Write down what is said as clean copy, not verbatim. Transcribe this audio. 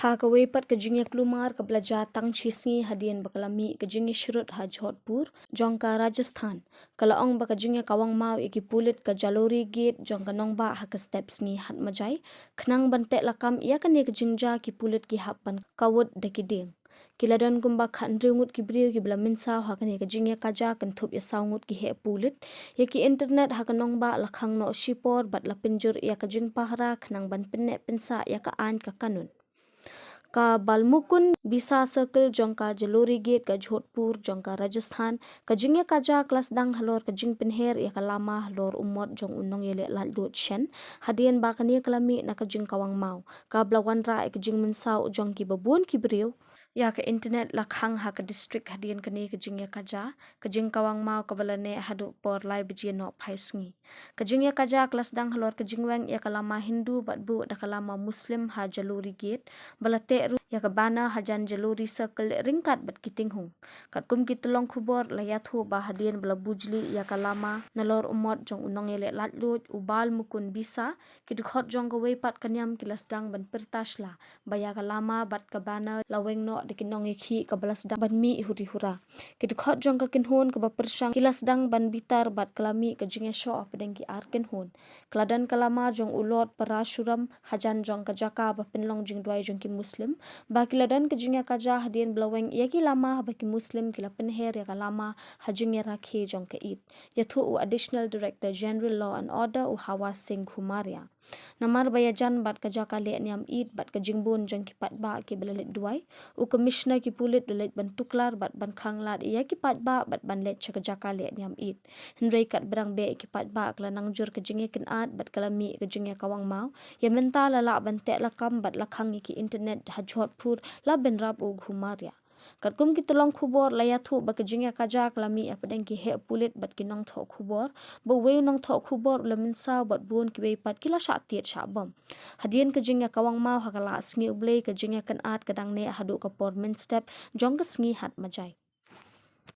Ha kawepat kajingnya kelumar ke belajar tang chisngi hadian bakalami kajingnya shurut ha Jodhpur jongka Rajasthan kalaong bakajingnya kawang mau iki pulit ke jaluri gate jongka nongba ha ke steps ni hat majai khnang bantek lakam ia kan ye kajingja ki pulit ki hapan kawut dekiding kiladan kumba khandringut ki briu ki blamin sa ha kan ye kajingnya kaja kan thup ya saungut ki he pulit ye ki internet ha kan nongba lakhang no shipor bat lapinjur ia kajing pahra khnang ban penne pensa ya ka an ka kanun ka Balmukun Bisa Circle jongka Jalori Gate ka Jodhpur jongka Rajasthan ka jingya kaja kelas dang halor ka jing penher ya ka lama halor umot jong unong yele lal dot shen hadian ba kania kalami na ka jing kawang mau ka blawan ra ka jing mensau jong ki babun ki brio ya ka internet lakhang ha ka district hadian kani ka jingya kaja ka jing kawang mau ka balane hadu por lai biji no phaisngi ka jingya kaja kelas dang halor ka jingwang ya ka lama Hindu batbu da ka lama Muslim ha Jalori Gate balate ru ya ka bana hajan Jalori Circle ringkat bat kiting hung kat kum kitolong khubor layathu ba hadian bala bujli ya ka lama nalor umot jong unong yele latlut ubal mukun bisa kidukhot jong ka weipat kanyam kilas dang ban pertashla ba ya ka lama bat ka bana laweng no de kinong ikhi ka balas dang ban mi huri hura kidukhot jong ka kinhun ka ba persang kilas dang ban bitar bat kalami ka jinge show of deng ki ar kinhun kladan kalama jong ulot parashuram hajan jong ka jaka ba pinlong jing dwai jong ki muslim ba kiladan ka jinga kaja hadian blaweng ya ki lama ba ki muslim kila penher ya ka lama hajing ya rakhe jong ka it ya thu u additional director general law and order u hawa singh khumaria namar bayajan bat ka jaka le niam it bat ka jingbun jong ki pat ba ki belalet duai u commissioner ki pulit belet ban tuklar bat ban khanglat ya ki pat ba bat ban let chaka jaka le niam it hendrei kat berang be ki pat ba kla nangjur ka jinge ken at bat kalami ka jinge kawang mau ya menta lala ban te lakam bat lakhang ki internet ha Jodhpur la ben rap u khumaria kat kum ki tolong khubor layathu ba ka jinge kaja kalami apdeng ki he pulit bat ki nong tho khubor bo we nong tho khubor lamin sa bat bun ki be pat kila sha tiet sha bam hadian ka jinge kawang mau hakala sngi uble ka jinge kan at kadang ne hadu ka por min step jong ka sngi hat majai